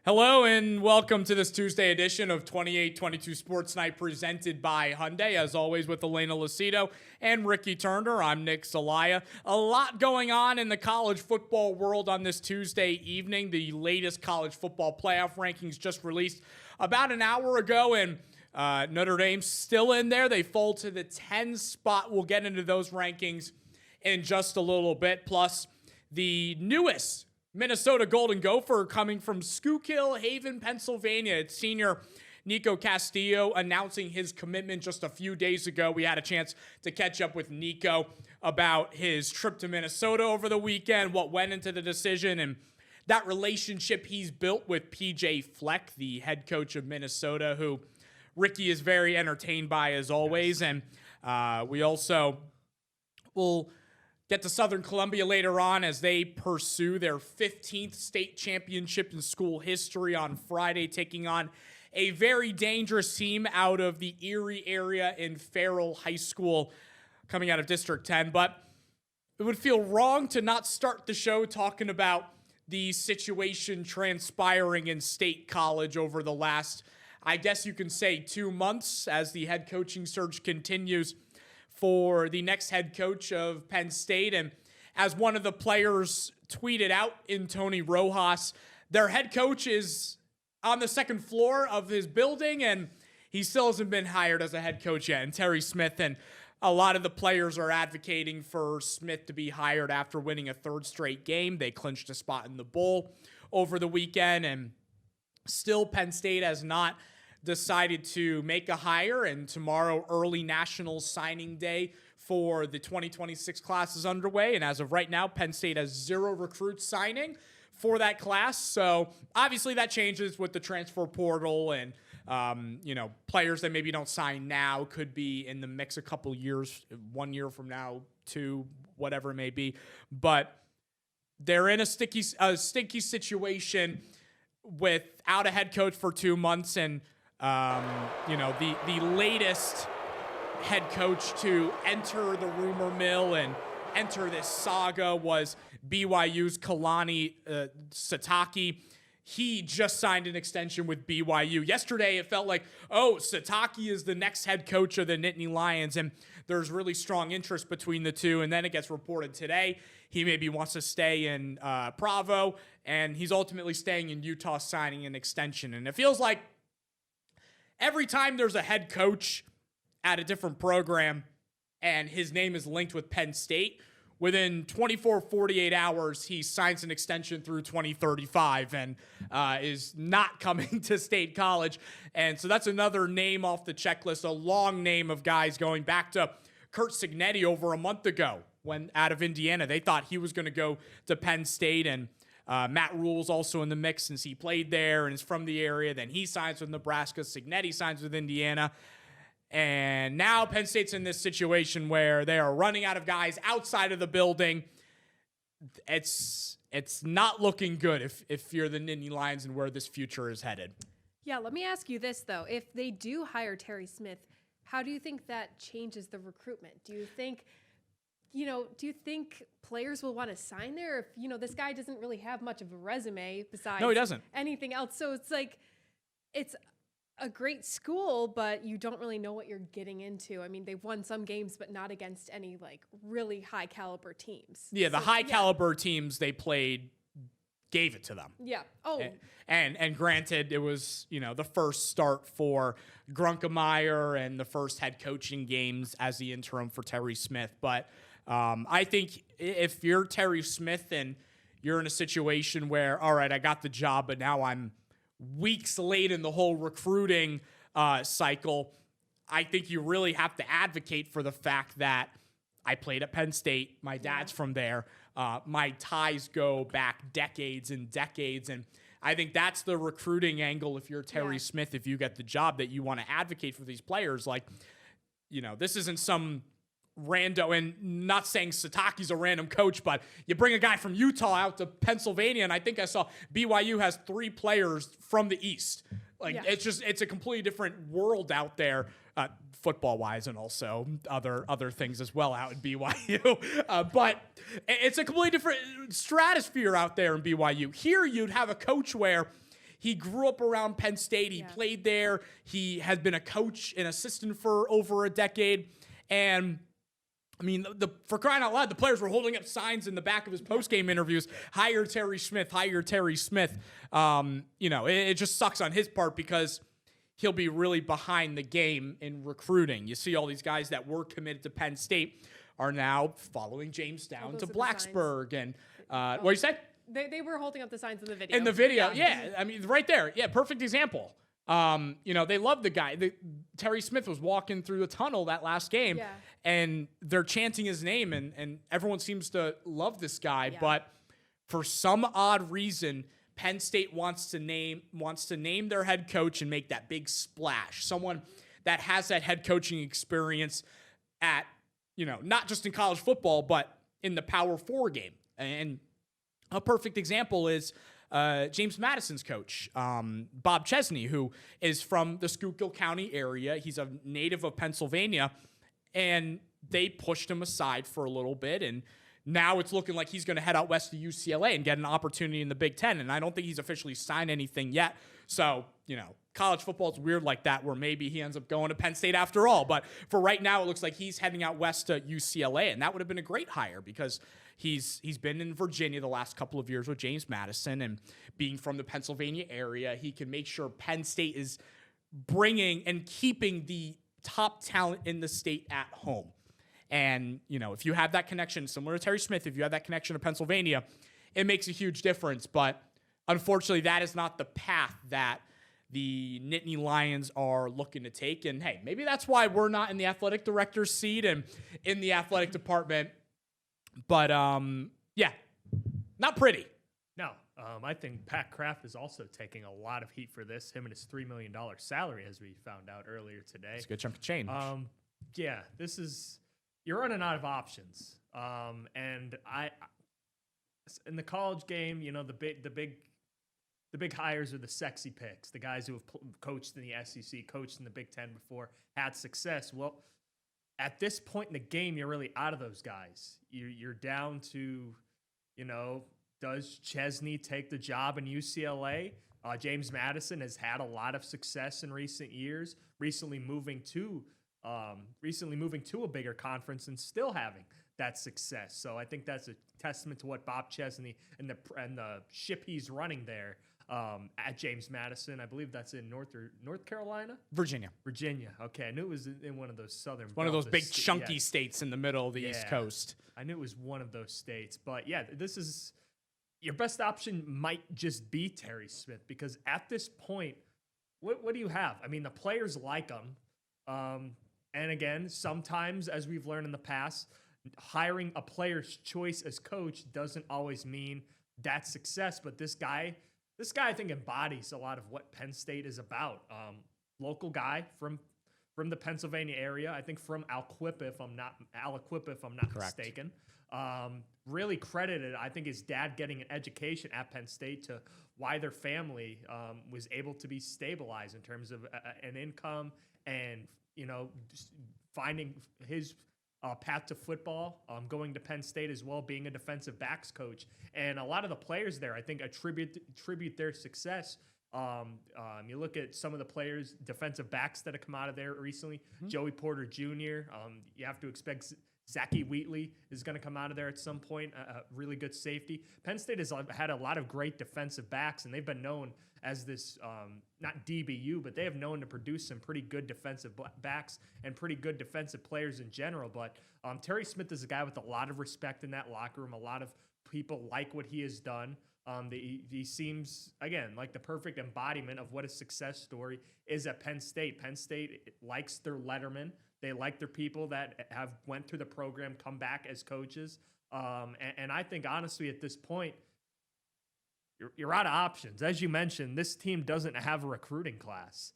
Hello and welcome to this Tuesday edition of 2822 Sports Night presented by Hyundai. As always with Elena Lucido and Ricky Turner, I'm Nick Zelaya. A lot going on in the college football world on this Tuesday evening. The latest college football playoff rankings just released about an hour ago, and Notre Dame's still in there. They fall to the 10 spot. We'll get into those rankings in just a little bit. Plus, the newest Minnesota Golden Gopher coming from Schuylkill Haven, Pennsylvania. It's senior Niko Castillo announcing his commitment just a few days ago. We had a chance to catch up with Niko about his trip to Minnesota over the weekend, what went into the decision, and that relationship he's built with PJ Fleck, the head coach of Minnesota, who Ricky is very entertained by as always. And we also will get to Southern Columbia later on as they pursue their 15th state championship in school history on Friday, taking on a very dangerous team out of the Erie area in Farrell High School, coming out of District 10. But it would feel wrong to not start the show talking about the situation transpiring in State College over the last, I guess you can say, 2 months as the head coaching search continues for the next head coach of Penn State. And as one of the players tweeted out in Tony Rojas, their head coach is on the second floor of his building and he still hasn't been hired as a head coach yet. And Terry Smith and a lot of the players are advocating for Smith to be hired after winning a third straight game. They clinched a spot in the bowl over the weekend, and still Penn State has not decided to make a hire, and tomorrow early national signing day for the 2026 class is underway. And as of right now, Penn State has 0 recruits signing for that class. So obviously that changes with the transfer portal, and players that maybe don't sign now could be in the mix a couple years, 1 year from now, 2, whatever it may be. But they're in a stinky situation without a head coach for 2 months, and the latest head coach to enter the rumor mill and enter this saga was BYU's Kalani Sitake. He just signed an extension with BYU. Yesterday, it felt like, Sitake is the next head coach of the Nittany Lions, and there's really strong interest between the two. And then it gets reported today he maybe wants to stay in Provo, and he's ultimately staying in Utah, signing an extension. And it feels like every time there's a head coach at a different program and his name is linked with Penn State, within 48 hours, he signs an extension through 2035 and is not coming to State College. And so that's another name off the checklist, a long name of guys going back to Curt Cignetti over a month ago when out of Indiana. They thought he was going to go to Penn State, and Matt Rule's also in the mix since he played there and is from the area. Then he signs with Nebraska. Cignetti signs with Indiana. And now Penn State's in this situation where they are running out of guys outside of the building. It's not looking good if you're the Nittany Lions and where this future is headed. Yeah, let me ask you this, though. If they do hire Terry Smith, how do you think that changes the recruitment? Do you think players will want to sign there if, this guy doesn't really have much of a resume besides No, he doesn't. anything else? So it's like, it's a great school, but you don't really know what you're getting into. I mean, they've won some games, but not against any really high caliber teams. Yeah, the high caliber teams they played gave it to them. Yeah. Oh. And granted, it was, the first start for Grunkemeyer and the first head coaching games as the interim for Terry Smith. But I think if you're Terry Smith and you're in a situation where, all right, I got the job, but now I'm weeks late in the whole recruiting cycle, I think you really have to advocate for the fact that I played at Penn State. My dad's from there. My ties go back decades and decades. And I think that's the recruiting angle if you're Terry Smith, if you get the job, that you want to advocate for these players. Like, this isn't some rando, and not saying Sitake's a random coach, but you bring a guy from Utah out to Pennsylvania, and I think I saw BYU has 3 players from the East. It's a completely different world out there, football-wise, and also other things as well out in BYU. But it's a completely different stratosphere out there in BYU. Here you'd have a coach where he grew up around Penn State. He played there. He has been a coach and assistant for over a decade. And I mean, for crying out loud, the players were holding up signs in the back of his post-game interviews, hire Terry Smith, hire Terry Smith. It just sucks on his part because he'll be really behind the game in recruiting. You see all these guys that were committed to Penn State are now following James down to Blacksburg. And what you said? They were holding up the signs in the video. In the video, yeah. I mean, right there. Yeah, perfect example. They love the guy. Terry Smith was walking through the tunnel that last game, and they're chanting his name, and everyone seems to love this guy. Yeah. But for some odd reason, Penn State wants to name their head coach and make that big splash. Someone that has that head coaching experience at, not just in college football, but in the Power 4 game. And a perfect example is James Madison's coach, Bob Chesney, who is from the Schuylkill County area. He's a native of Pennsylvania, and they pushed him aside for a little bit, and now it's looking like he's going to head out west to UCLA and get an opportunity in the Big Ten, and I don't think he's officially signed anything yet. So, college football is weird like that, where maybe he ends up going to Penn State after all. But for right now, it looks like he's heading out west to UCLA, and that would have been a great hire because he's been in Virginia the last couple of years with James Madison, and being from the Pennsylvania area, he can make sure Penn State is bringing and keeping the top talent in the state at home. And, if you have that connection, similar to Terry Smith, if you have that connection to Pennsylvania, it makes a huge difference. But unfortunately, that is not the path that the Nittany Lions are looking to take. And, hey, maybe that's why we're not in the athletic director's seat and in the athletic department. But, not pretty. No, I think Pat Kraft is also taking a lot of heat for this, him and his $3 million salary, as we found out earlier today. It's a good chunk of change. This is... You're running out of options, and I in the college game, the big hires are the sexy picks, the guys who have coached in the SEC, coached in the Big Ten before, had success. Well, at this point in the game, you're really out of those guys. You're down to, does Chesney take the job in UCLA? James Madison has had a lot of success in recent years, recently moving to a bigger conference and still having that success. So I think that's a testament to what Bob Chesney and the ship he's running there at James Madison. I believe that's in North Carolina? Virginia. Okay, I knew it was in one of those southern. One of those big chunky states in the middle of the East Coast. I knew it was one of those states. But this is your best option might just be Terry Smith, because at this point, what do you have? I mean, the players like him. And again, sometimes, as we've learned in the past, hiring a player's choice as coach doesn't always mean that's success. But this guy, I think, embodies a lot of what Penn State is about. Local guy from the Pennsylvania area. I think from Aliquippa, if I'm not Correct. mistaken. Really credited, I think, his dad getting an education at Penn State to why their family was able to be stabilized in terms of an income and just finding his path to football, going to Penn State as well, being a defensive backs coach. And a lot of the players there, I think, attribute their success. You look at some of the players, defensive backs that have come out of there recently. Mm-hmm. Joey Porter Jr., you have to expect Zachy Wheatley is going to come out of there at some point, a really good safety. Penn State has had a lot of great defensive backs, and they've been known as this, not DBU, but they have known to produce some pretty good defensive backs and pretty good defensive players in general. But Terry Smith is a guy with a lot of respect in that locker room. A lot of people like what he has done. He seems, again, like the perfect embodiment of what a success story is at Penn State. Penn State likes their lettermen. They like their people that have went through the program, come back as coaches. And I think, honestly, at this point, you're out of options. As you mentioned, this team doesn't have a recruiting class.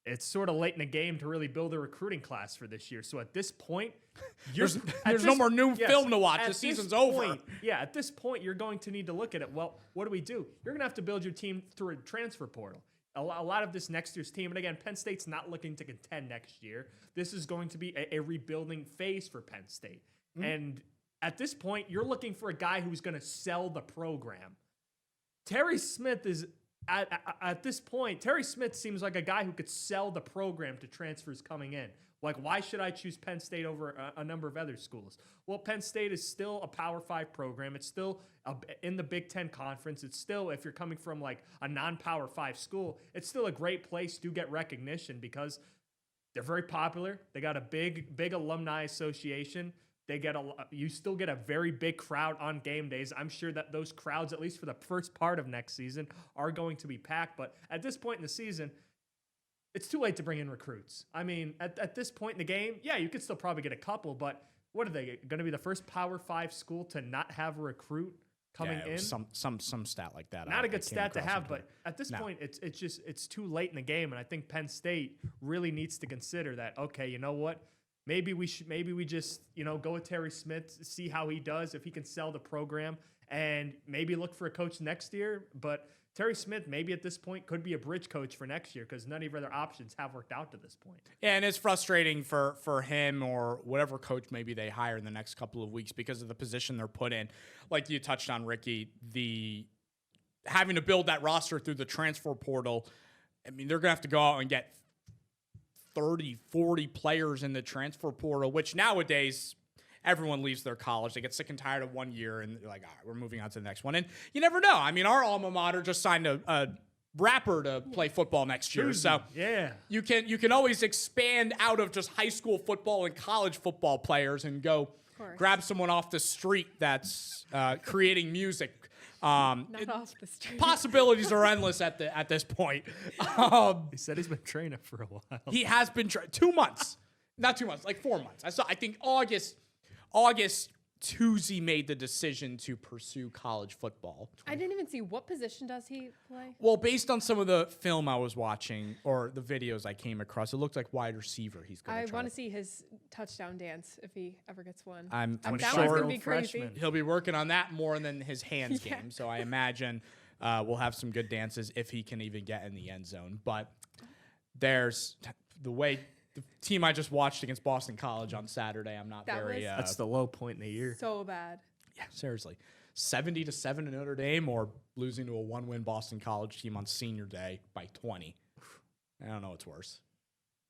It's sort of late in the game to really build a recruiting class for this year. So at this point, there's no more new film to watch. The season's over. Yeah, at this point, you're going to need to look at it. Well, what do? You're going to have to build your team through a transfer portal. A lot of this next year's team, and again, Penn State's not looking to contend next year. This is going to be a rebuilding phase for Penn State. Mm-hmm. And at this point, you're looking for a guy who's going to sell the program. Terry Smith is at this point, Terry Smith seems like a guy who could sell the program to transfers coming in. Like, why should I choose Penn State over a number of other schools? Well, Penn State is still a Power 5 program. It's still in the Big Ten Conference. It's still, if you're coming from like a non-Power 5 school, it's still a great place to get recognition because they're very popular. They got a big alumni association. You still get a very big crowd on game days. I'm sure that those crowds, at least for the first part of next season, are going to be packed. But at this point in the season, it's too late to bring in recruits. I mean, at this point in the game, yeah, you could still probably get a couple, but what are they going to be, the first Power 5 school to not have a recruit coming in? Some stat like that. Not a good stat to have, but at this point, it's too late in the game, and I think Penn State really needs to consider that. Okay, you know what? Maybe we just go with Terry Smith, see how he does, if he can sell the program, and maybe look for a coach next year. But Terry Smith, maybe at this point, could be a bridge coach for next year because none of your other options have worked out to this point. Yeah, and it's frustrating for him or whatever coach maybe they hire in the next couple of weeks because of the position they're put in. Like you touched on, Ricky, the having to build that roster through the transfer portal. I mean, they're going to have to go out and get 30, 40 players in the transfer portal, which nowadays everyone leaves their college. They get sick and tired of 1 year and they're like, all right, we're moving on to the next one. And you never know. I mean, our alma mater just signed a rapper to play football next year. So yeah, you can always expand out of just high school football and college football players and go grab someone off the street that's creating music. Not off the street. Possibilities are endless at this point. He said he's been training for a while. He has been 2 months, not 2 months, like 4 months. I think August, Tuesday made the decision to pursue college football. I didn't even see, what position does he play? Well, based on some of the film I was watching or the videos I came across, it looked like wide receiver. He's going to I want to see his touchdown dance if he ever gets one. I'm that sure one's gonna be crazy. freshman. He'll be working on that more than his hands game. So I imagine we'll have some good dances if he can even get in the end zone. But there's the team I just watched against Boston College on Saturday. I'm not very. That's the low point in the year. So bad. Yeah, seriously. 70-7 in Notre Dame or losing to a 1-win Boston College team on senior day by 20. I don't know what's worse.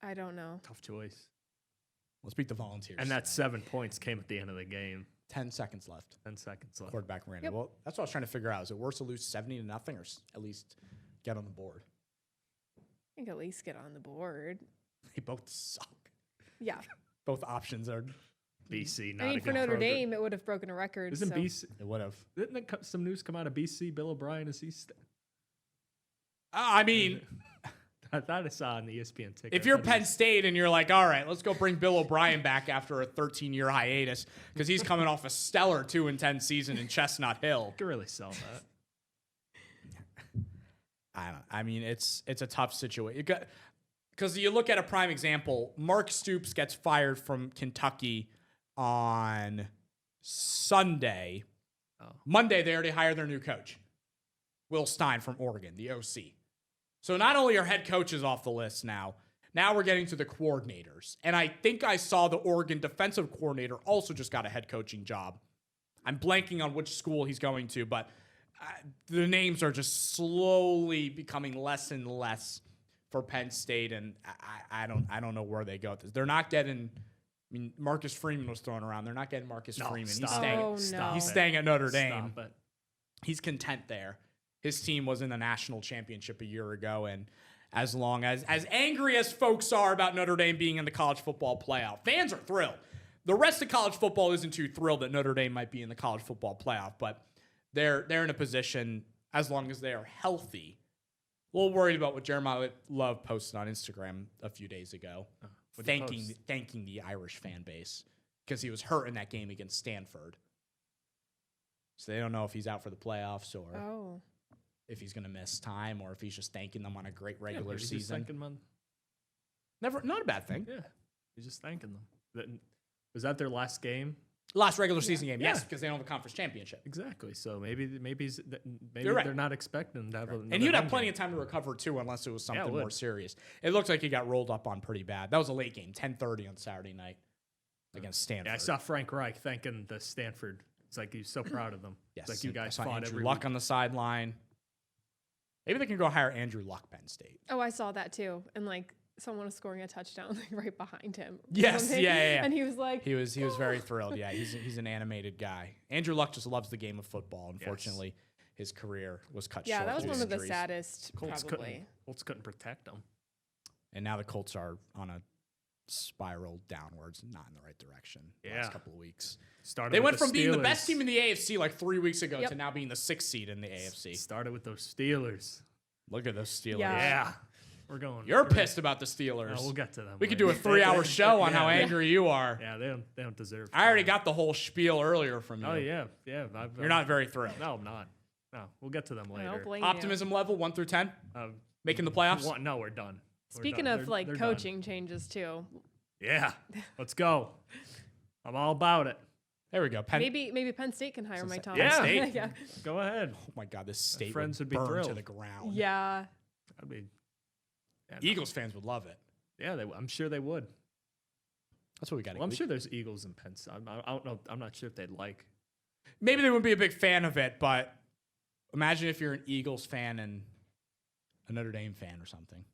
I don't know. Tough choice. Let's beat the Volunteers. And that 7 points came at the end of the game. 10 seconds left. 10 seconds left. Quarterback ran it. Yep. Well, that's what I was trying to figure out. Is it worse to lose 70-0 or at least get on the board? I think at least get on the board. They both suck. Yeah. Both options are. BC, not I a mean, good for Notre program. Dame, it would have broken a record. Isn't so. BC? It would have. Didn't some news come out of BC? Bill O'Brien is he? I mean, I thought I saw on the ESPN ticket. if you're Penn State and you're like, all right, let's go bring Bill O'Brien back after a 13-year hiatus because he's coming off a stellar 2-10 season in Chestnut Hill. you could really sell that. I don't know. I mean, it's a tough situation. Because you look at a prime example, Mark Stoops gets fired from Kentucky on Sunday. Oh. Monday, they already hired their new coach, Will Stein from Oregon, the OC. So not only are head coaches off the list now we're getting to the coordinators. And I think I saw the Oregon defensive coordinator also just got a head coaching job. I'm blanking on which school he's going to, but the names are just slowly becoming less and less for Penn State, and I don't know where they go with this. They're not getting. I mean, Marcus Freeman was thrown around. They're not getting Marcus Freeman. Stop. He's staying at Notre Dame. Stop it. He's content there. His team was in the national championship a year ago, and as long as angry as folks are about Notre Dame being in the college football playoff, fans are thrilled. The rest of college football isn't too thrilled that Notre Dame might be in the college football playoff, but they're in a position as long as they are healthy. A little worried about what Jeremiah Love posted on Instagram a few days ago, thanking the Irish fan base because he was hurt in that game against Stanford. So they don't know if he's out for the playoffs or if he's going to miss time or if he's just thanking them on a great regular season. Just thanking them. Not a bad thing. Yeah, he's just thanking them. Was that their last game? Last regular season game, yes, because they don't have a conference championship. Exactly. So maybe Right. they're not expecting to have and you'd have plenty of time to recover too, unless it was something more serious. It looked like he got rolled up on pretty bad. That was a late game, 10:30 on Saturday night against Stanford. Yeah, I saw Frank Reich thanking the Stanford. It's like he's so proud of them. Yes, it's like you guys I saw fought Andrew every Luck week. on the sideline. Maybe they can go hire Andrew Luck, Penn State. Oh, I saw that too. And like someone was scoring a touchdown like right behind him. Yes, yeah. And he was like, he was very thrilled. Yeah, he's an animated guy. Andrew Luck just loves the game of football. Unfortunately, his career was cut short. Yeah, that was due to one of the injuries. saddest, probably. Colts couldn't protect him. And now the Colts are on a spiral downwards, not in the right direction. The last couple of weeks. They went from being the best team in the AFC like 3 weeks ago to now being the 6th seed in the AFC. Started with those Steelers. Look at those Steelers. Yeah. We're going. You're pissed about the Steelers. We'll get to them. We could do a 3-hour show on how angry you are. Yeah, they don't deserve. I already got the whole spiel earlier from you. Oh yeah. You're not very thrilled. No, I'm not. No, we'll get to them later. I don't blame Optimism level 1 through 10. Making the playoffs. No, we're done. Speaking of like coaching changes too. Yeah, let's go. I'm all about it. There we go. Maybe Penn State can hire Mike Thomas. Yeah, State? Yeah. Go ahead. Oh my God, this state friends would be burn to thrilled. the ground. Yeah. I'd be. Yeah, Eagles fans would love it. Yeah, I'm sure they would. That's what we got. Well, I'm sure there's Eagles in Penn State. I don't know. I'm not sure if they'd like. Maybe they wouldn't be a big fan of it, but imagine if you're an Eagles fan and a Notre Dame fan or something.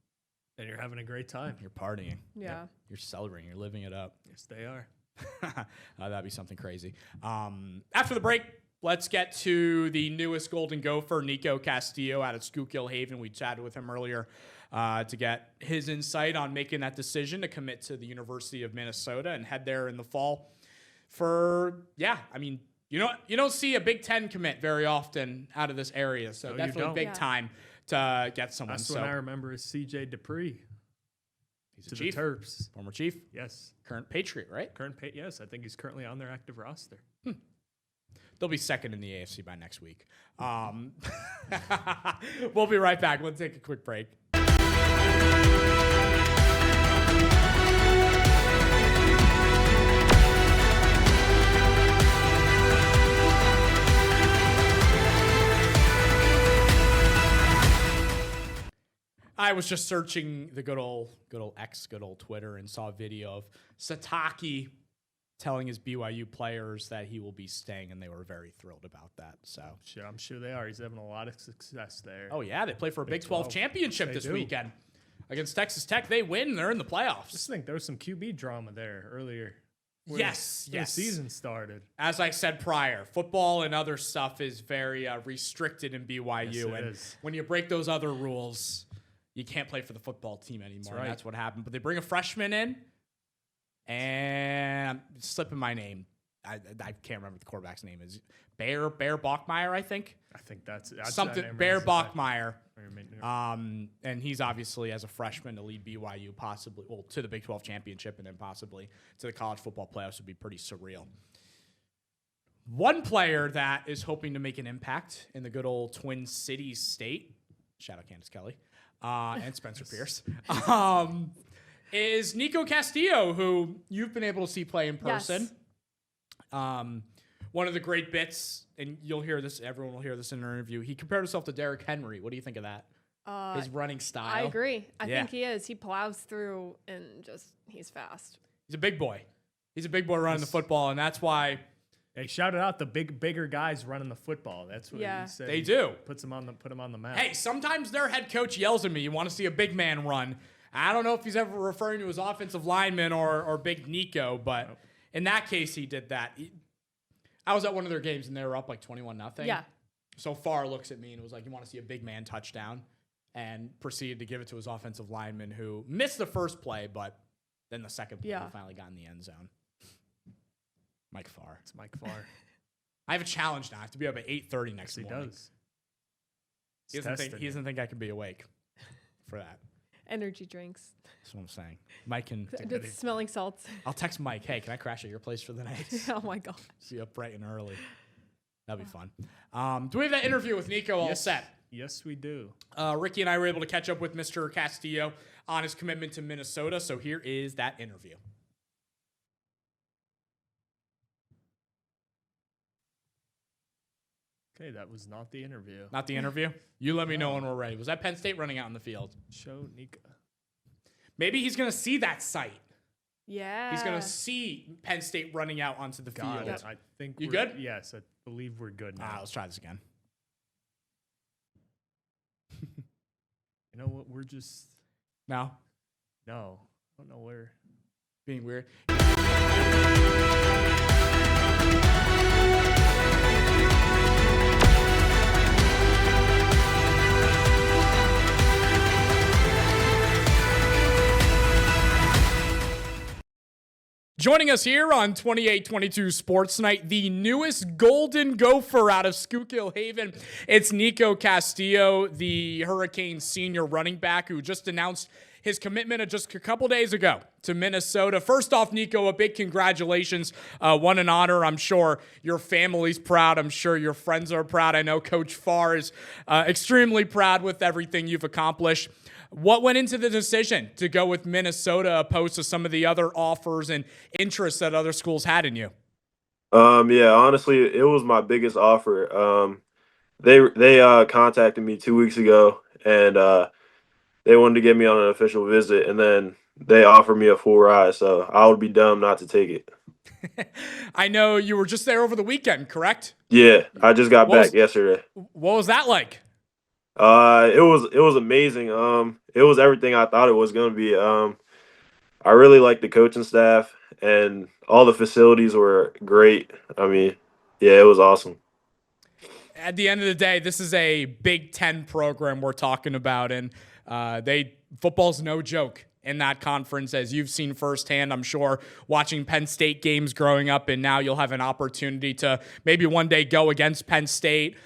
And you're having a great time. You're partying. Yeah. You're celebrating. You're living it up. Yes, they are. That'd be something crazy. After the break, let's get to the newest Golden Gopher, Niko Castillo, out of Schuylkill Haven. We chatted with him earlier to get his insight on making that decision to commit to the University of Minnesota and head there in the fall. You don't see a Big Ten commit very often out of this area, so definitely big time to get someone. That's what I remember is C.J. Dupree. He's a chief. The Terps. Former chief. Yes. Current Patriot, right? Yes, I think he's currently on their active roster. They'll be second in the AFC by next week. We'll be right back. We'll take a quick break. I was just searching the good old X, good old Twitter, and saw a video of Sitake telling his BYU players that he will be staying, and they were very thrilled about that. So I'm sure they are. He's having a lot of success there. Oh yeah, they play for a Big 12 championship this weekend against Texas Tech. They win, they're in the playoffs. Just think there was some QB drama there earlier. Yes. The season started. As I said prior, football and other stuff is very restricted in BYU, Yes, and when you break those other rules, you can't play for the football team anymore. That's right. And that's what happened. But they bring a freshman in, and I'm slipping my name. I can't remember what the quarterback's name is. Bear Bachmeier, I think. I think that's something. Bear Bachmeier. And he's obviously, as a freshman, to lead BYU possibly to the Big 12 championship and then possibly to the college football playoffs would be pretty surreal. One player that is hoping to make an impact in the good old Twin Cities state, shout out Candace Kelly, and Spencer Pierce, is Niko Castillo, who you've been able to see play in person. Yes. One of the great bits, and you'll hear this, everyone will hear this in an interview, he compared himself to Derrick Henry. What do you think of that? His running style. I agree. I think he is. He plows through and he's fast. He's a big boy. He's a big boy running the football, and that's why. They shouted out the bigger guys running the football. That's what he said. They do. Put him on the map. Hey, sometimes their head coach yells at me, you want to see a big man run. I don't know if he's ever referring to his offensive lineman or Big Niko, but in that case, he did that. I was at one of their games, and they were up like 21-0. Yeah. So Farr looks at me and was like, you want to see a big man touchdown? And proceeded to give it to his offensive lineman, who missed the first play, but then the second play he finally got in the end zone. Mike Farr. It's Mike Farr. I have a challenge now. I have to be up at 8:30 next morning. He does. He doesn't think I can be awake for that. Energy drinks. That's what I'm saying. Mike can. It's smelling salts. I'll text Mike. Hey, can I crash at your place for the night? Oh my gosh. Be up bright and early. That'd be fun. Do we have that interview with Niko all set? Yes, we do. Ricky and I were able to catch up with Mr. Castillo on his commitment to Minnesota. So here is that interview. Okay, that was not the interview. Not the interview? You let me know when we're ready. Was that Penn State running out in the field? Show Niko. Maybe he's going to see that sight. Yeah. He's going to see Penn State running out onto the field. Yep. I think you good? Yes, I believe we're good now. Let's try this again. You know what? We're just No, no. I don't know where. being weird. Joining us here on 28-22 Sports Night, the newest Golden Gopher out of Schuylkill Haven. It's Niko Castillo, the Hurricanes senior running back who just announced his commitment just a couple days ago to Minnesota. First off, Niko, a big congratulations. What an honor. I'm sure your family's proud. I'm sure your friends are proud. I know Coach Farrell is extremely proud with everything you've accomplished. What went into the decision to go with Minnesota opposed to some of the other offers and interests that other schools had in you? Yeah, honestly, it was my biggest offer. They contacted me 2 weeks ago, and they wanted to get me on an official visit, and then they offered me a full ride. So I would be dumb not to take it. I know you were just there over the weekend, correct? Yeah, I just got back yesterday. What was that like? It was amazing. It was everything I thought it was gonna be. I really liked the coaching staff, and all the facilities were great. I mean, yeah, it was awesome. At the end of the day, this is a Big Ten program we're talking about, and football's no joke in that conference, as you've seen firsthand, I'm sure, watching Penn State games growing up, and now you'll have an opportunity to maybe one day go against Penn State.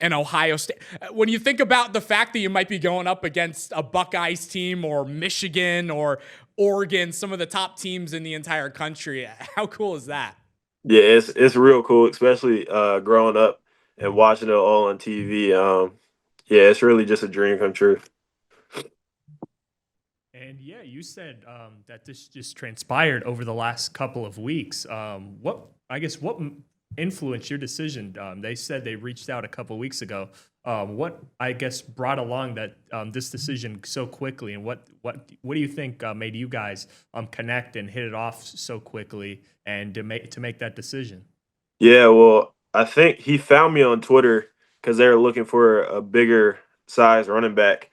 And Ohio State. When you think about the fact that you might be going up against a Buckeyes team or Michigan or Oregon, some of the top teams in the entire country, how cool is that? Yeah, it's real cool, especially growing up and watching it all on TV. Yeah, it's really just a dream come true. And yeah, you said that this just transpired over the last couple of weeks. What influenced your decision? They said they reached out a couple of weeks ago. What brought along that this decision so quickly, and what do you think made you guys connect and hit it off so quickly and to make that decision? Yeah, well, I think he found me on Twitter because they were looking for a bigger size running back.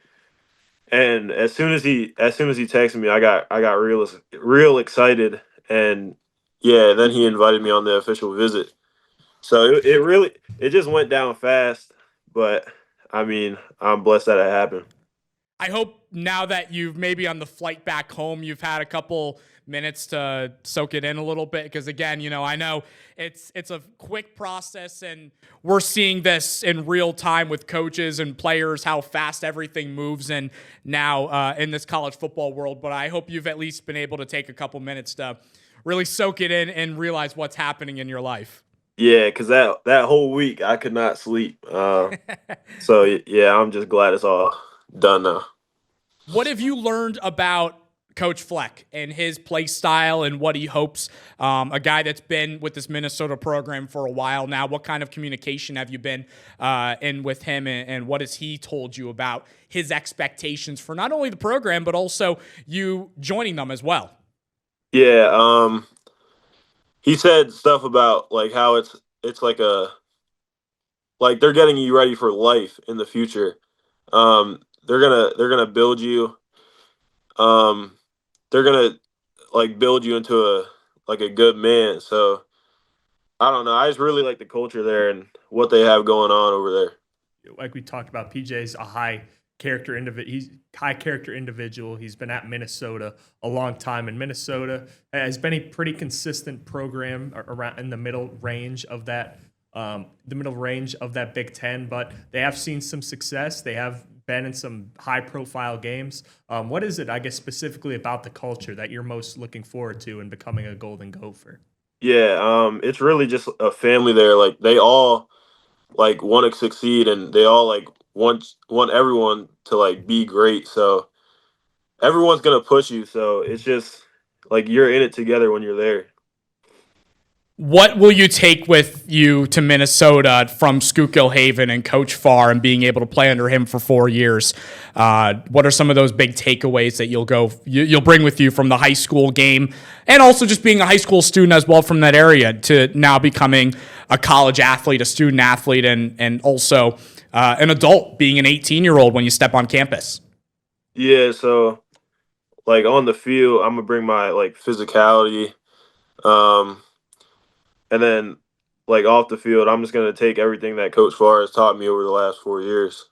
And as soon as he texted me, I got real excited, and yeah, then he invited me on the official visit. So it just went down fast, but I mean, I'm blessed that it happened. I hope now that you've maybe on the flight back home, you've had a couple minutes to soak it in a little bit. Because again, I know it's a quick process, and we're seeing this in real time with coaches and players, how fast everything moves and now in this college football world. But I hope you've at least been able to take a couple minutes to really soak it in and realize what's happening in your life. Yeah, because that whole week I could not sleep. So yeah, I'm just glad it's all done now. What have you learned about Coach Fleck and his play style and what he hopes? A guy that's been with this Minnesota program for a while now. What kind of communication have you been in with him, and what has he told you about his expectations for not only the program but also you joining them as well? Yeah, he said stuff about like how it's like they're getting you ready for life in the future. They're gonna build you. They're gonna like build you into a good man. So I don't know. I just really like the culture there and what they have going on over there. Like we talked about, PJ's a high character individual. He's been at Minnesota a long time, and Minnesota has been a pretty consistent program around in the middle range of that Big Ten. But they have seen some success. They have been in some high-profile games. What is it, I guess, specifically about the culture that you're most looking forward to in becoming a Golden Gopher? Yeah, it's really just a family there. Like they all like want to succeed, and they all like want everyone to like be great. So everyone's gonna push you. So it's just like you're in it together when you're there. What will you take with you to Minnesota from Schuylkill Haven and Coach Farr and being able to play under him for 4 years? What are some of those big takeaways that you'll bring with you from the high school game, and also just being a high school student as well from that area to now becoming a college athlete, a student athlete, and also an adult being an 18-year-old when you step on campus? Yeah, so like on the field, I'm gonna bring my like physicality, um, and then like off the field, I'm just gonna take everything that Coach Farr has taught me over the last 4 years.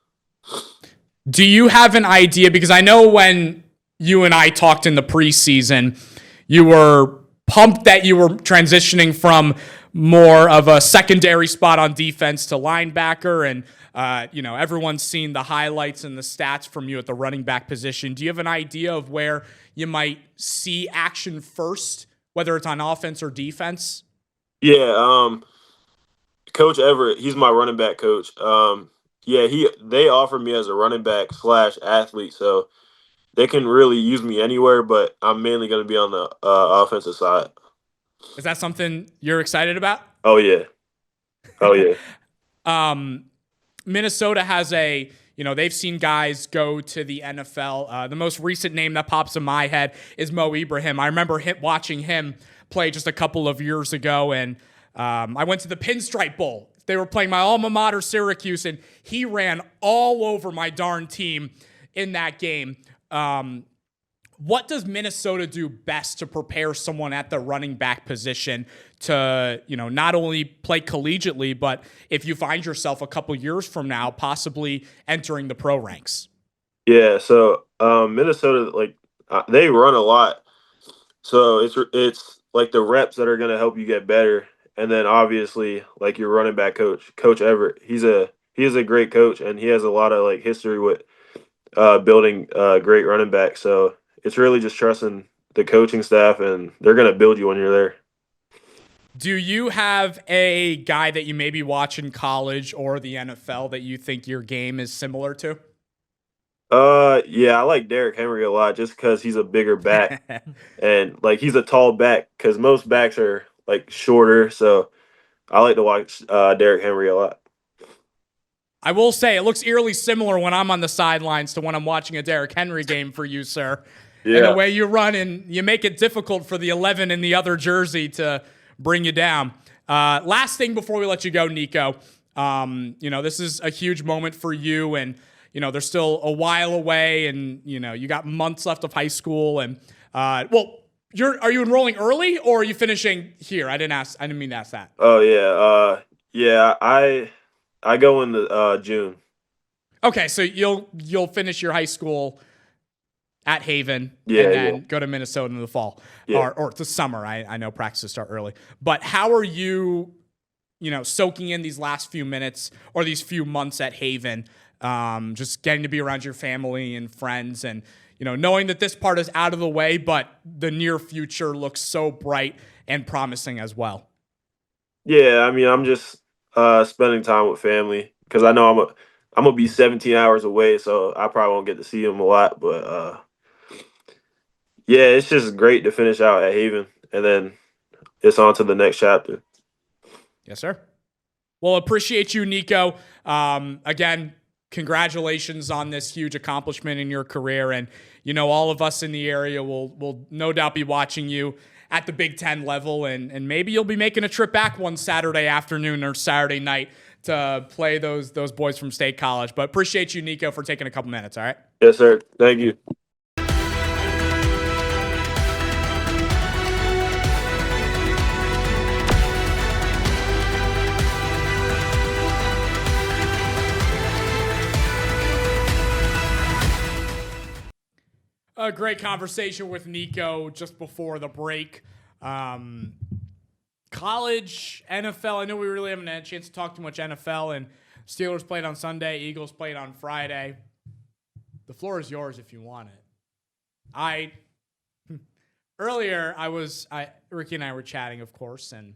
Do you have an idea? Because I know when you and I talked in the preseason, you were pumped that you were transitioning from more of a secondary spot on defense to linebacker, and everyone's seen the highlights and the stats from you at the running back position. Do you have an idea of where you might see action first, whether it's on offense or defense? Yeah, Coach Everett, he's my running back coach. Yeah, they offered me as a running back / athlete, so they can really use me anywhere, but I'm mainly going to be on the offensive side. Is that something you're excited about? Oh yeah, oh yeah. Minnesota has they've seen guys go to the NFL. The most recent name that pops in my head is Mo Ibrahim. I remember watching him play just a couple of years ago, and I went to the Pinstripe Bowl. They were playing my alma mater, Syracuse, and he ran all over my darn team in that game. What does Minnesota do best to prepare someone at the running back position to, not only play collegiately, but if you find yourself a couple years from now, possibly entering the pro ranks? Yeah, so Minnesota, they run a lot, so it's like the reps that are going to help you get better, and then obviously like your running back coach, Coach Everett, he is a great coach, and he has a lot of like history with building great running backs. So it's really just trusting the coaching staff, and they're going to build you when you're there. Do you have a guy that you maybe watch in college or the NFL that you think your game is similar to? Yeah, I like Derrick Henry a lot just because he's a bigger back and like he's a tall back because most backs are like shorter. So I like to watch Derrick Henry a lot. I will say it looks eerily similar when I'm on the sidelines to when I'm watching a Derrick Henry game for you, sir. Yeah. And the way you run and you make it difficult for the 11 in the other jersey to bring you down. Last thing before we let you go, Niko. This is a huge moment for you, and there's still a while away, and you got months left of high school. And are you enrolling early or are you finishing here? I didn't mean to ask that. Oh yeah, yeah. I go in the June. Okay, so you'll finish your high school at Haven, and then go to Minnesota in the fall, or the summer. I know practices start early, but how are you, soaking in these last few minutes or these few months at Haven, just getting to be around your family and friends, and knowing that this part is out of the way, but the near future looks so bright and promising as well? Yeah, I mean, I'm just spending time with family because I know I'm gonna be 17 hours away, so I probably won't get to see them a lot, but. Yeah, it's just great to finish out at Haven, and then it's on to the next chapter. Yes, sir. Well, appreciate you, Niko. Again, congratulations on this huge accomplishment in your career, and all of us in the area will no doubt be watching you at the Big Ten level, and maybe you'll be making a trip back one Saturday afternoon or Saturday night to play those boys from State College. But appreciate you, Niko, for taking a couple minutes. All right. Yes, sir. Thank you. A great conversation with Niko just before the break. College, NFL, I know we really haven't had a chance to talk too much NFL, and Steelers played on Sunday, Eagles played on Friday. The floor is yours if you want it. Earlier, Ricky and I were chatting, of course, and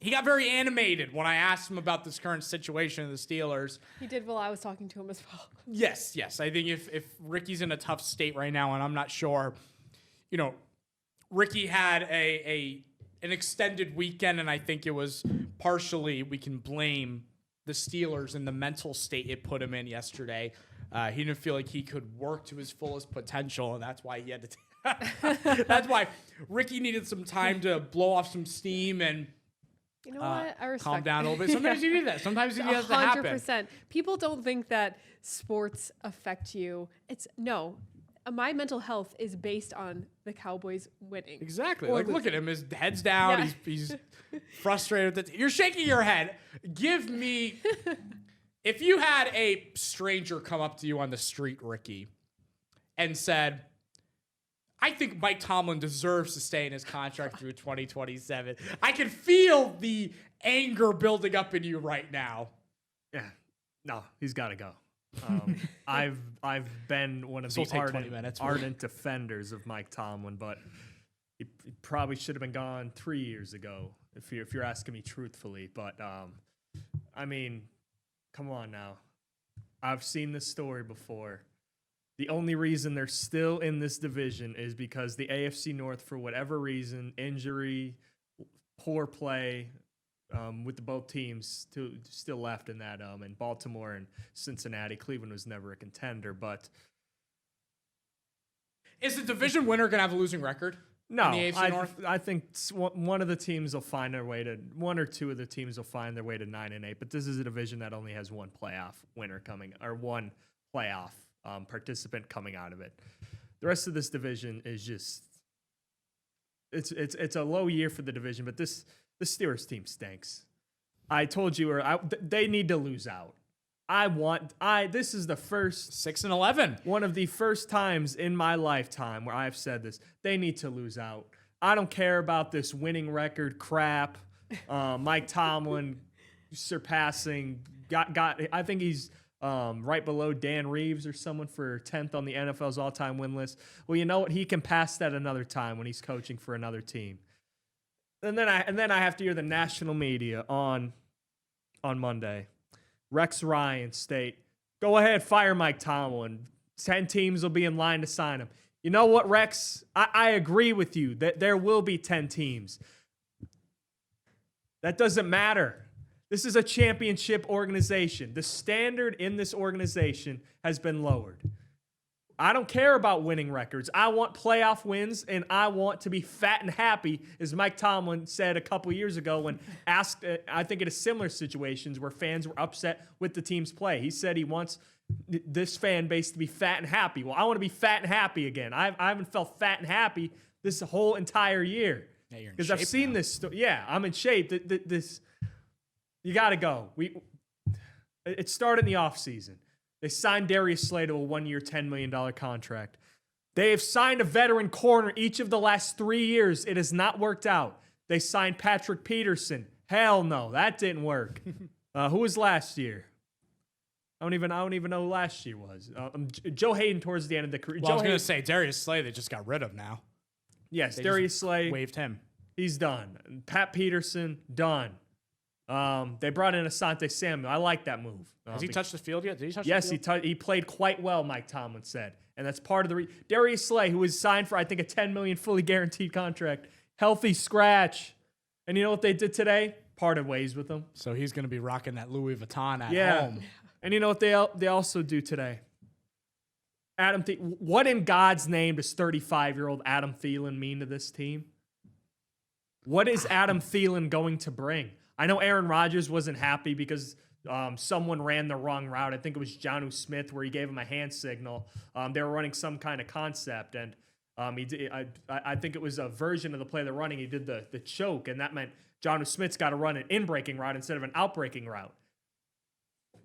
he got very animated when I asked him about this current situation of the Steelers. He did while I was talking to him as well. Yes. I think if Ricky's in a tough state right now, and I'm not sure, Ricky had an extended weekend, and I think it was partially we can blame the Steelers and the mental state it put him in yesterday. He didn't feel like he could work to his fullest potential, and that's why he had to. That's why Ricky needed some time to blow off some steam and You know what? I respect calm down a that. little bit. Sometimes you need that. Sometimes you need that to happen. 100%. People don't think that sports affect you. No. My mental health is based on the Cowboys winning. Exactly. Or Like, look at him. His head's down. Yeah. He's frustrated. You're shaking your head. Give me... If you had a stranger come up to you on the street, Ricky, and said, I think Mike Tomlin deserves to stay in his contract through 2027. I can feel the anger building up in you right now. Yeah, no, he's got to go. I've been one of This will the take 20 minutes. ardent defenders of Mike Tomlin, but he probably should have been gone 3 years ago, if you're asking me truthfully. But I mean, come on now. I've seen this story before. The only reason they're still in this division is because the AFC North, for whatever reason, injury, poor play, with the both teams still left in that, and Baltimore and Cincinnati. Cleveland was never a contender, but is the division winner going to have a losing record? No, in the AFC North? I think one of the teams will find their way to, one or two of the teams will find their way to 9-8. But this is a division that only has one playoff winner coming, or one playoff participant coming out of it. The rest of this division is just it's a low year for the division. But the Steelers team stinks. I told you, they need to lose out. This is the first 6-11. one of the first times in my lifetime where I've said this. They need to lose out. I don't care about this winning record crap. Mike Tomlin surpassing I think he's right below Dan Reeves or someone for 10th on the NFL's all-time win list. Well, you know what? He can pass that another time when he's coaching for another team. And then I have to hear the national media on Monday. Rex Ryan state, go ahead, fire Mike Tomlin. 10 teams will be in line to sign him. You know what, Rex? I agree with you that there will be 10 teams. That doesn't matter. This is a championship organization. The standard in this organization has been lowered. I don't care about winning records. I want playoff wins, and I want to be fat and happy, as Mike Tomlin said a couple years ago when asked, I think in a similar situations where fans were upset with the team's play. He said he wants this fan base to be fat and happy. Well, I want to be fat and happy again. I haven't felt fat and happy this whole entire year. Because I've seen this. Yeah, I'm in shape. This you got to go. It started in the offseason. They signed Darius Slay to a 1-year, $10 million contract. They have signed a veteran corner each of the last 3 years. It has not worked out. They signed Patrick Peterson. Hell no, that didn't work. Who was last year? I don't even know who last year was. Joe Hayden towards the end of the career. Well, I was going to say Darius Slay they just got rid of now. Yes, They Darius just Slay. waived him. He's done. Pat Peterson, done. They brought in Asante Samuel. I like that move. Has he touched the field yet? Did he touch Yes, the field? he played quite well, Mike Tomlin said. And that's part of the Darius Slay, who was signed for, I think, a $10 million fully guaranteed contract. Healthy scratch. And you know what they did today? Parted ways with him. So he's going to be rocking that Louis Vuitton at home. And you know what they also do today? What in God's name does 35-year-old Adam Thielen mean to this team? What is Adam Thielen going to bring? I know Aaron Rodgers wasn't happy because someone ran the wrong route. I think it was Jonnu Smith where he gave him a hand signal. They were running some kind of concept, and he did. I think it was a version of the play they're running. He did the choke, and that meant Jonnu Smith's got to run an in-breaking route instead of an out-breaking route.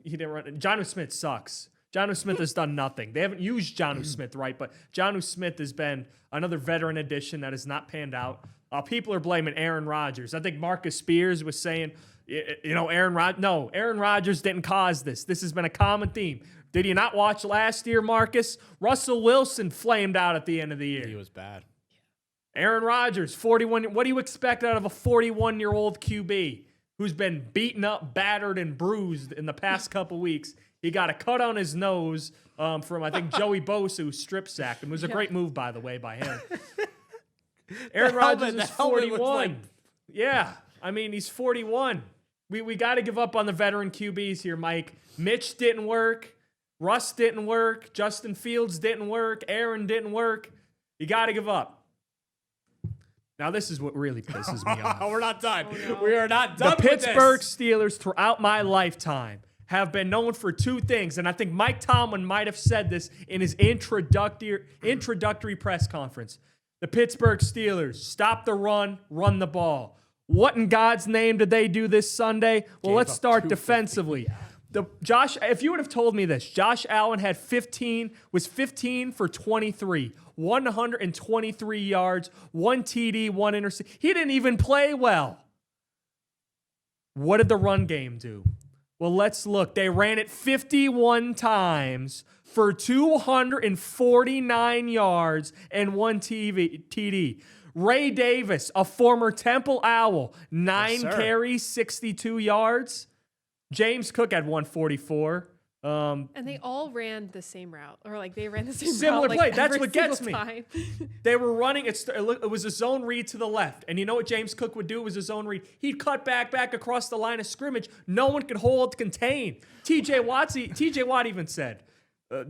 He didn't run. Jonnu Smith sucks. Jonnu Smith has done nothing. They haven't used Jonnu Smith right, but Jonnu Smith has been another veteran addition that has not panned out. People are blaming Aaron Rodgers. I think Marcus Spears was saying, Aaron Rodgers didn't cause this. This has been a common theme. Did you not watch last year, Marcus? Russell Wilson flamed out at the end of the year. He was bad. Aaron Rodgers, 41. What do you expect out of a 41-year-old QB who's been beaten up, battered, and bruised in the past couple weeks? He got a cut on his nose from, I think, Joey Bosa, who strip sacked him. It was a great move, by the way, by him. Aaron Rodgers is 41. Yeah, I mean, he's 41. We got to give up on the veteran QBs here, Mike. Mitch didn't work. Russ didn't work. Justin Fields didn't work. Aaron didn't work. You got to give up. Now, this is what really pisses me off. We're not done. Oh, no. We are not done The with Pittsburgh this. Steelers throughout my lifetime have been known for two things, and I think Mike Tomlin might have said this in his introductory press conference. The Pittsburgh Steelers, stop the run the ball. What in God's name did they do this Sunday? Well, Gave let's up start 250. defensively. If you would have told me this, Josh Allen was 15 for 23, 123 yards, 1 TD, 1 interception. He didn't even play well. What did the run game do? Well, let's look. They ran it 51 times for 249 yards and 1 TD. Ray Davis, a former Temple Owl, 9 sir. carries, 62 yards. James Cook had 144. And they all ran the same route, or like they ran the same Similar route. play. Like, That's every what gets single me. time. They were running. It was a zone read to the left. And you know what James Cook would do? It was a zone read. He'd cut back across the line of scrimmage. No one could hold, contain. TJ Watt even said,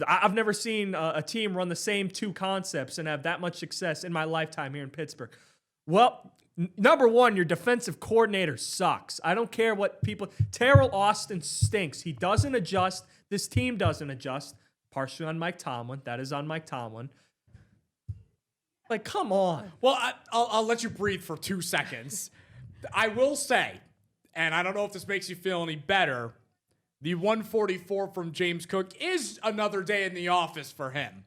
I've never seen a team run the same two concepts and have that much success in my lifetime here in Pittsburgh. Well, number one, your defensive coordinator sucks. I don't care what people... Terrell Austin stinks. He doesn't adjust. This team doesn't adjust. Partially on Mike Tomlin. That is on Mike Tomlin. Like, come on. Well, I'll let you breathe for 2 seconds. I will say, and I don't know if this makes you feel any better, the 144 from James Cook is another day in the office for him.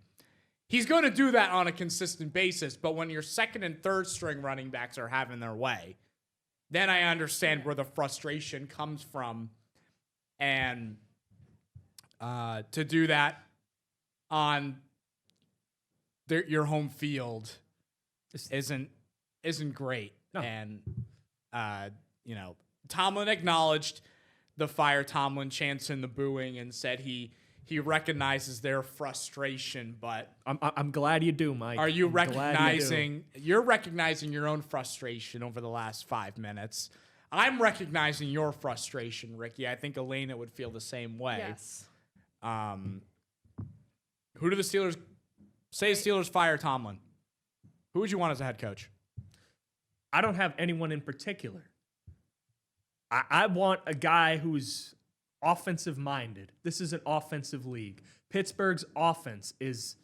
He's going to do that on a consistent basis, but when your second and third string running backs are having their way, then I understand where the frustration comes from. And to do that on your home field isn't great. No. And Tomlin acknowledged the fire Tomlin chants and the booing and said he recognizes their frustration, but I'm glad you do, Mike. are you I'm glad recognizing you're recognizing your own frustration over the last 5 minutes? I'm recognizing your frustration, Ricky. I think Elena would feel the same way. Yes. Who do the Steelers say? Steelers fire Tomlin. Who would you want as a head coach? I don't have anyone in particular. I want a guy who's offensive minded. This is an offensive league. Pittsburgh's offense is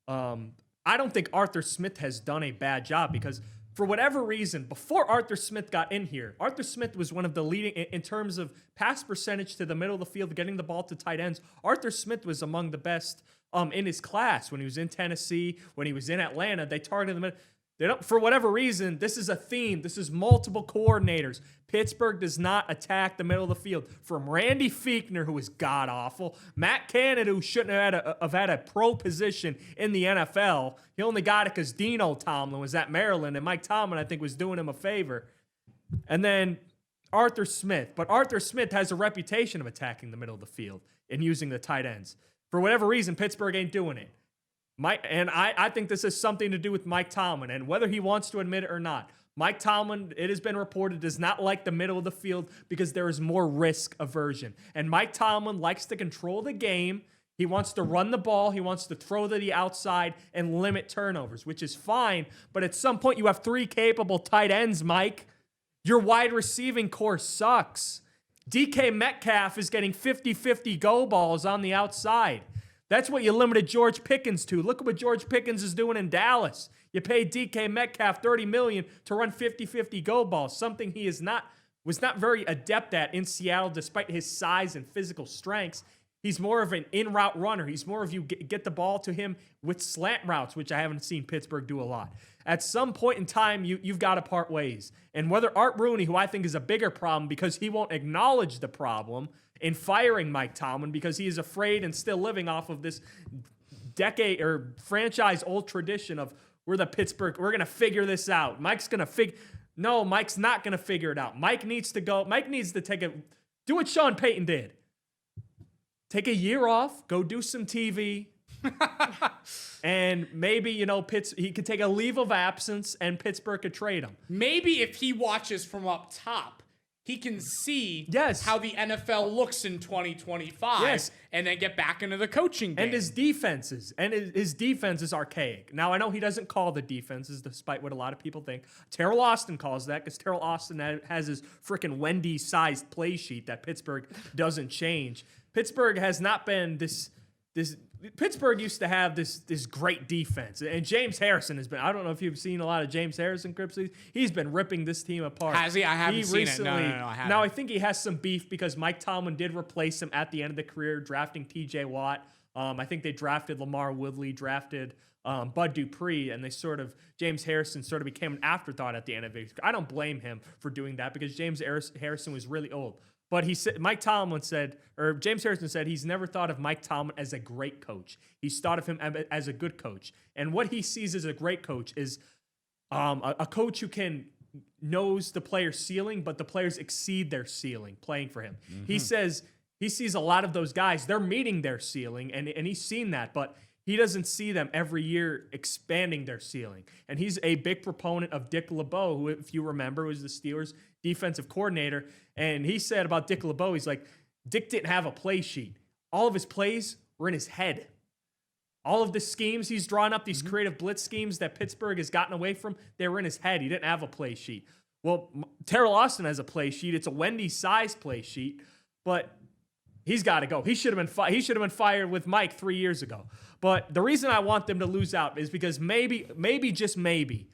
I don't think Arthur Smith has done a bad job because for whatever reason, before Arthur Smith got in here, Arthur Smith was one of the leading in terms of pass percentage to the middle of the field, getting the ball to tight ends. Arthur Smith was among the best in his class when he was in Tennessee, when he was in Atlanta. They targeted the middle. They don't, for whatever reason, this is a theme. This is multiple coordinators. Pittsburgh does not attack the middle of the field. From Randy Fiechner, who is god-awful, Matt Canada, who shouldn't have had a pro position in the NFL. He only got it because Dino Tomlin was at Maryland, and Mike Tomlin, I think, was doing him a favor. And then Arthur Smith. But Arthur Smith has a reputation of attacking the middle of the field and using the tight ends. For whatever reason, Pittsburgh ain't doing it. I think this has something to do with Mike Tomlin, and whether he wants to admit it or not, Mike Tomlin, it has been reported, does not like the middle of the field because there is more risk aversion. And Mike Tomlin likes to control the game. He wants to run the ball. He wants to throw to the outside and limit turnovers, which is fine. But at some point, you have 3 capable tight ends, Mike. Your wide receiving core sucks. DK Metcalf is getting 50-50 go balls on the outside. That's what you limited George Pickens to. Look at what George Pickens is doing in Dallas. You paid DK Metcalf $30 million to run 50-50 go balls, something he was not very adept at in Seattle despite his size and physical strengths. He's more of an in-route runner. He's more of you get the ball to him with slant routes, which I haven't seen Pittsburgh do a lot. At some point in time, you've got to part ways. And whether Art Rooney, who I think is a bigger problem because he won't acknowledge the problem in firing Mike Tomlin because he is afraid and still living off of this decade or franchise-old tradition of we're going to figure this out. No, Mike's not going to figure it out. Mike needs to go. Mike needs to do what Sean Payton did. Take a year off, go do some TV, and maybe, he could take a leave of absence and Pittsburgh could trade him. Maybe if he watches from up top, he can see Yes. how the NFL looks in 2025 Yes. and then get back into the coaching game. And his defenses. And his defense is archaic. Now, I know he doesn't call the defenses, despite what a lot of people think. Terrell Austin calls that because Terrell Austin has his freaking Wendy-sized play sheet that Pittsburgh doesn't change. Pittsburgh has not been this Pittsburgh used to have this great defense, and James Harrison has been. I don't know if you've seen a lot of James Harrison clips. He's been ripping this team apart. Has he? I haven't seen it. No, I haven't. Now I think he has some beef because Mike Tomlin did replace him at the end of the career, drafting T.J. Watt. I think they drafted Lamar Woodley, drafted Bud Dupree, and James Harrison sort of became an afterthought at the end of it. I don't blame him for doing that because James Harrison was really old. But James Harrison said he's never thought of Mike Tomlin as a great coach. He's thought of him as a good coach. And what he sees as a great coach is a coach who knows the player's ceiling, but the players exceed their ceiling playing for him. Mm-hmm. He says he sees a lot of those guys, they're meeting their ceiling, and he's seen that, but he doesn't see them every year expanding their ceiling. And he's a big proponent of Dick LeBeau, who, if you remember, was the Steelers' defensive coordinator. And he said about Dick LeBeau, he's like, Dick didn't have a play sheet. All of his plays were in his head. All of the schemes he's drawn up, these creative blitz schemes that Pittsburgh has gotten away from, they were in his head. He didn't have a play sheet. Well, Terrell Austin has a play sheet. It's a Wendy-sized play sheet, but he's got to go. He should have been fired with Mike 3 years ago. But the reason I want them to lose out is because maybe just maybe,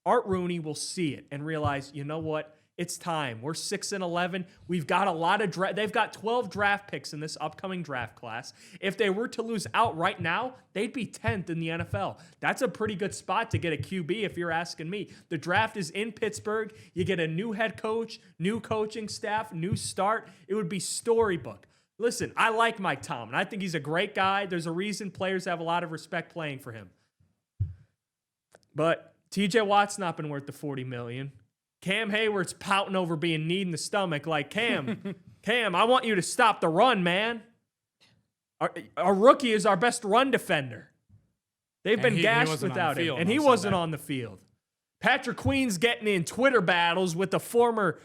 Art Rooney will see it and realize, you know what? It's time. We're 6-11. We've got a lot of they've got 12 draft picks in this upcoming draft class. If they were to lose out right now, they'd be 10th in the NFL. That's a pretty good spot to get a QB if you're asking me. The draft is in Pittsburgh. You get a new head coach, new coaching staff, new start. It would be storybook. Listen, I like Mike Tomlin. I think he's a great guy. There's a reason players have a lot of respect playing for him. But T.J. Watt's not been worth the $40 million. Cam Hayward's pouting over being kneed in the stomach. Like, Cam, I want you to stop the run, man. Our rookie is our best run defender. They've been gashed without him, and he wasn't on the field. Patrick Queen's getting in Twitter battles with the former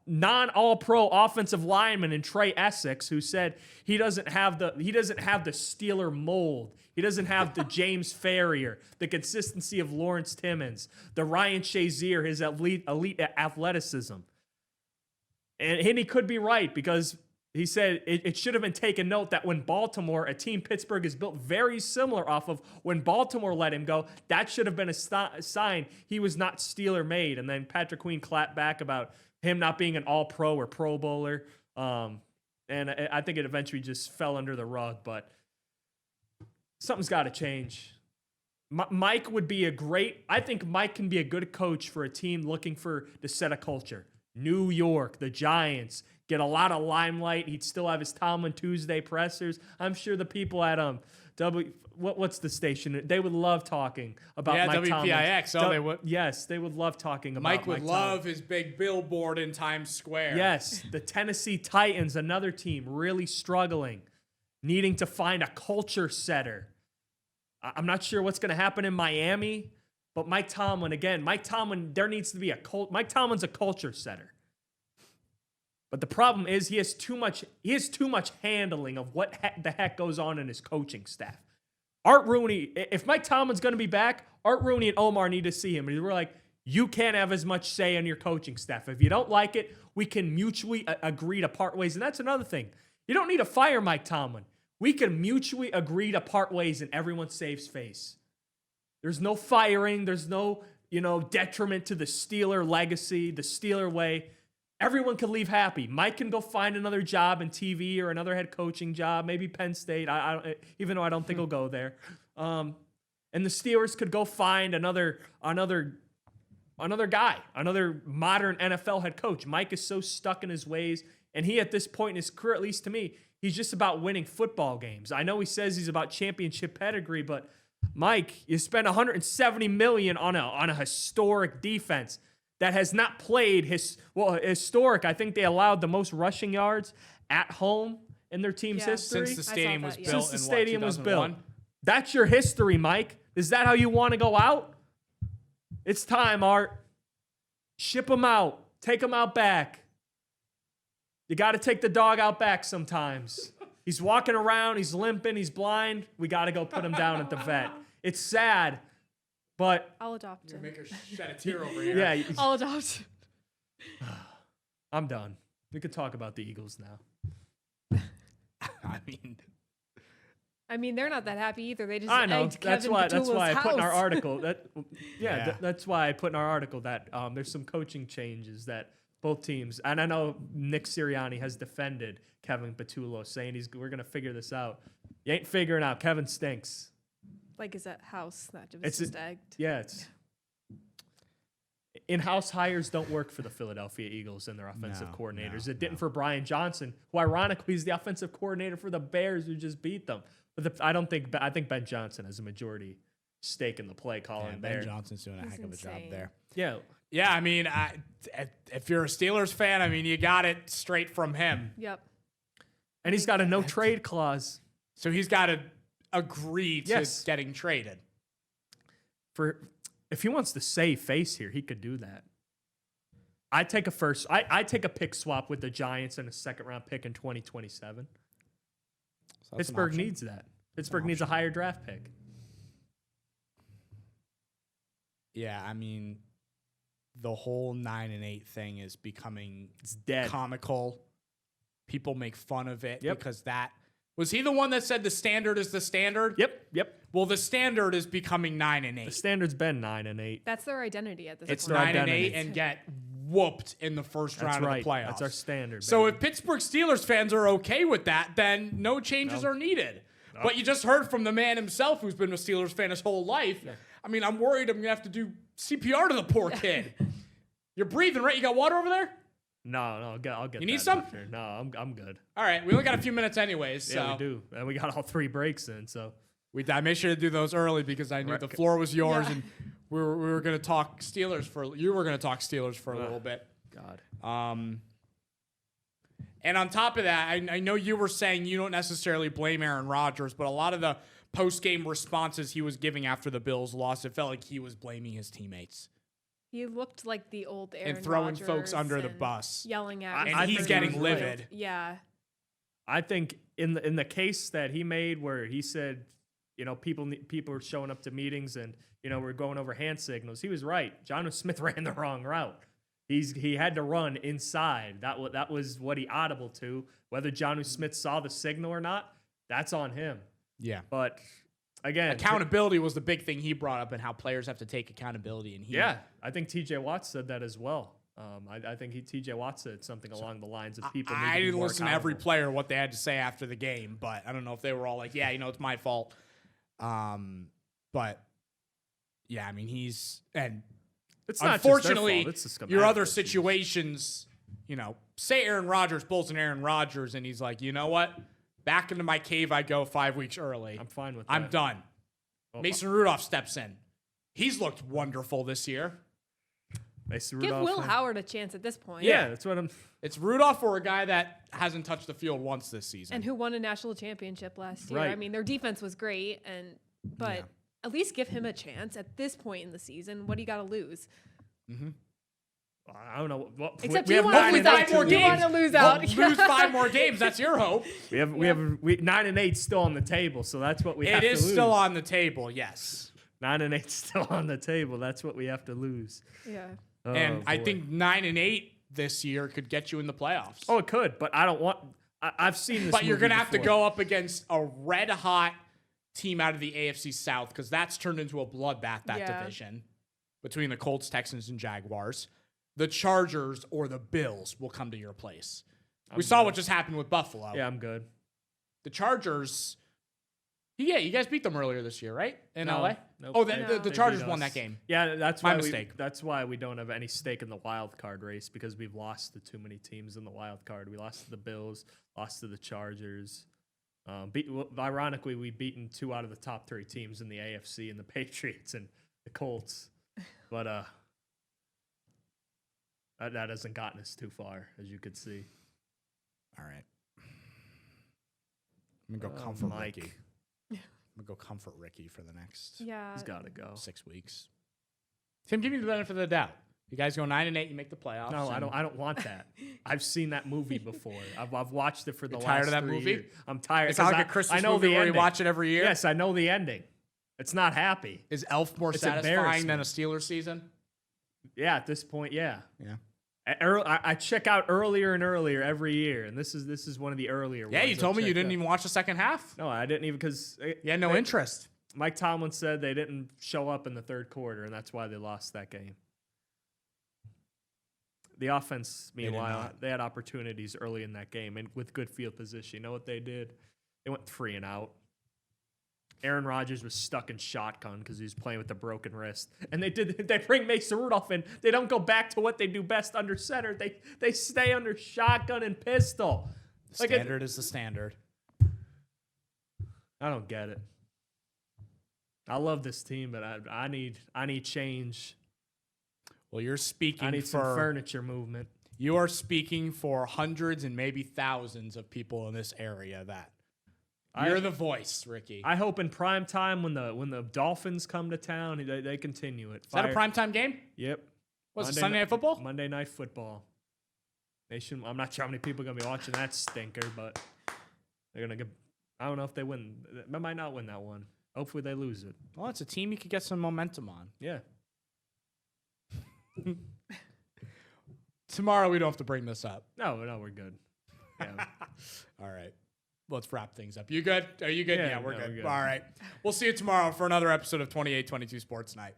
non-all-pro offensive lineman in Trey Essex, who said he doesn't have the Steeler mold. He doesn't have the James Ferrier, the consistency of Lawrence Timmons, the Ryan Shazier, his elite athleticism. And he could be right because he said it should have been taken note that when Baltimore, a team Pittsburgh is built very similar off of, when Baltimore let him go, that should have been a sign he was not Steeler made. And then Patrick Queen clapped back about him not being an all-pro or pro bowler. And I think it eventually just fell under the rug, but something's got to change. Mike would be I think Mike can be a good coach for a team looking to set a culture. New York, the Giants, get a lot of limelight. He'd still have his Tomlin Tuesday pressers. I'm sure the people at what's the station? They would love talking about Mike Tomlin. WPIX. They would. Yes, they would love talking about Mike would love his big billboard in Times Square. Yes, the Tennessee Titans, another team really struggling, needing to find a culture setter. I'm not sure what's going to happen in Miami, but Mike Tomlin, there needs to be Mike Tomlin's a culture setter. But the problem is he has too much handling of what the heck goes on in his coaching staff. Art Rooney, if Mike Tomlin's going to be back, Art Rooney and Omar need to see him. And we're like, you can't have as much say on your coaching staff. If you don't like it, we can mutually agree to part ways. And that's another thing. You don't need to fire Mike Tomlin. We can mutually agree to part ways and everyone saves face. There's no firing. There's no, detriment to the Steeler legacy, the Steeler way. Everyone can leave happy. Mike can go find another job in TV or another head coaching job, maybe Penn State, even though I don't think he'll go there. And the Steelers could go find another guy, another modern NFL head coach. Mike is so stuck in his ways, and he, at this point in his career, at least to me, he's just about winning football games. I know he says he's about championship pedigree, but Mike, you spent $170 million on a historic defense that has not played historic. I think they allowed the most rushing yards at home in their team's history since the stadium was built. Since the stadium was built. That's your history, Mike. Is that how you want to go out? It's time, Art. Ship him out. Take him out back. You got to take the dog out back sometimes. He's walking around. He's limping. He's blind. We got to go put him down at the vet. It's sad, but I'll adopt You're him. gonna make her shed a tear over here. yeah, I'll adopt. I'm done. We could talk about the Eagles now. I mean, they're not that happy either. They just I know. egged That's Kevin why. That's Petula's why I put in our house. article Yeah. that's why I put in our article that there's some coaching changes that both teams. And I know Nick Sirianni has defended Kevin Petullo, saying we're gonna figure this out. You ain't figuring out. Kevin stinks. Like is that house that was It's just egged? Yeah, it's in-house hires don't work for the Philadelphia Eagles and their offensive coordinators. It didn't for Brian Johnson, who ironically is the offensive coordinator for the Bears, who just beat them. But I think Ben Johnson has a majority stake in the play calling there. Ben Johnson's doing a He's heck of a job insane. there. Yeah, Yeah, I mean, if you're a Steelers fan, I mean, you got it straight from him. Yep. and he's got a no trade clause So he's got to agree to Yes. getting traded. for if he wants to save face here, he could do that. I take a pick swap with the Giants and a second round pick in 2027. So that's an Pittsburgh option. needs that. Pittsburgh needs a higher draft pick. Yeah, I mean, the whole 9-8 thing is becoming It's dead. comical. People make fun of it Yep. because was he the one that said the standard is the standard? Yep. Well, the standard is becoming The 9-8. standard's been 9-8. That's their identity at this It's point. their 9-8 identity. and get whooped in the first That's round right. of the playoffs. That's our standard. So baby. if Pittsburgh Steelers fans are okay with that, then no changes are needed. But you just heard from the man himself who's been a Steelers fan his whole life. I mean, I'm worried I'm going to have to do CPR to the poor kid. You're breathing, right? You got water over there? No, I'll get. You need that some? after. No, I'm good. All right. We only got a few minutes anyways. So Yeah, we do, and we got all 3 breaks in. So I made sure to do those early because I knew Right. the floor was yours Yeah. and we were going to talk Steelers you were going to talk Steelers for a little bit. God. And on top of that, I know you were saying you don't necessarily blame Aaron Rodgers, but a lot of the post-game responses he was giving after the Bills loss, it felt like he was blaming his teammates He looked like the old Aaron and throwing folks Rodgers under the and bus. yelling at. And And I he's think getting he was right. livid. Yeah. I think in the case that he made, where he said, people are showing up to meetings and we're going over hand signals. He was right. Jonnu Smith ran the wrong route. He had to run inside. That was what he audible to. Whether Jonnu Smith saw the signal or not, that's on him. Yeah. But again, Accountability was the big thing he brought up and how players have to take accountability. And Yeah, I think T.J. Watt said that as well. I think T.J. Watt said something along the lines of people. need I to be didn't more listen to every accountable. player what they had to say after the game, but I don't know if they were all like, yeah, it's my fault. But yeah, I mean, It's not just their unfortunately, fault, it's the schematic your other issues. situations, say Aaron Rodgers pulls an Aaron Rodgers and he's like, you know what? Back into my cave I go 5 weeks early. I'm fine with that. I'm done. Well, Mason Rudolph steps in. He's looked wonderful this year. Mason Give Rudolph, Will yeah. Howard a chance at this point. Yeah, that's what I'm. It's Rudolph or a guy that hasn't touched the field once this season. And who won a national championship last year. Right. I mean, their defense was great, but Yeah. at least give him a chance at this point in the season. What do you got to lose? I don't know. Well, Except we you have wanna nine lose and out. eight You to wanna lose out. Lose 5 more games. That's your hope. We have 9-8 still on the table, so that's what we have It to is lose. still on the table, yes. 9-8 still on the table. That's what we have to lose. Yeah. Oh, And I boy. think 9-8 this year could get you in the playoffs. Oh, it could, but I don't want. I've seen this. But you're movie going to have to before. go up against a red hot team out of the AFC South because that's turned into a bloodbath, that Yeah. division between the Colts, Texans, and Jaguars. The Chargers or the Bills will come to your place. We saw what just happened with Buffalo. Yeah, I'm good. The Chargers, yeah, you guys beat them earlier this year, right? In No, LA? nope. Oh, No. the They Chargers beat won us. that game. Yeah, that's My why mistake. That's why we don't have any stake in the wild card race because we've lost to too many teams in the wild card. We lost to the Bills, lost to the Chargers. Ironically, we've beaten 2 out of the top 3 teams in the AFC and the Patriots and the Colts. But that hasn't gotten us too far, as you could see. All right. I'm going to go comfort Ricky. I'm going to go comfort Ricky for the next Yeah. He's got to go. 6 weeks. Tim, give me the benefit of the doubt. You guys go 9-8, you make the playoffs. No, I don't want that. I've seen that movie before. I've watched it for the last tired of that 3 movie? years. I'm tired. It's not like a Christmas movie where you watch it every year. Yes, I know the ending. It's not happy. Is Elf more It's satisfying than a Steelers season? Yeah, at this point, yeah. Yeah. I check out earlier and earlier every year, and this is one of the earlier ones. Yeah, you told me you checked didn't out. even watch the second half. No, I didn't even because You had no interest. Mike Tomlin said they didn't show up in the third quarter, and that's why they lost that game. The offense, meanwhile, they had opportunities early in that game and with good field position. You know what they did? They went 3 and out. Aaron Rodgers was stuck in shotgun because he was playing with a broken wrist. And they bring Mason Rudolph in. They don't go back to what they do best under center. They stay under shotgun and pistol. The standard is the standard. I don't get it. I love this team, but I need change. Well, you're speaking I need some furniture movement. You are speaking for hundreds and maybe thousands of people in this area that you're the voice, Ricky. I hope in prime time when the Dolphins come to town, they continue it. Is that a primetime game? Yep. What's it, Sunday Night Football? Monday Night Football. I'm not sure how many people are going to be watching that stinker, but they're going to get – I don't know if they win. They might not win that one. Hopefully they lose it. Well, it's a team you could get some momentum on. Yeah. Tomorrow we don't have to bring this up. No, we're good. Yeah. All right. Let's wrap things up. You good? Are you good? Yeah, we're good. We're good. All right. We'll see you tomorrow for another episode of 2822 Sports Night.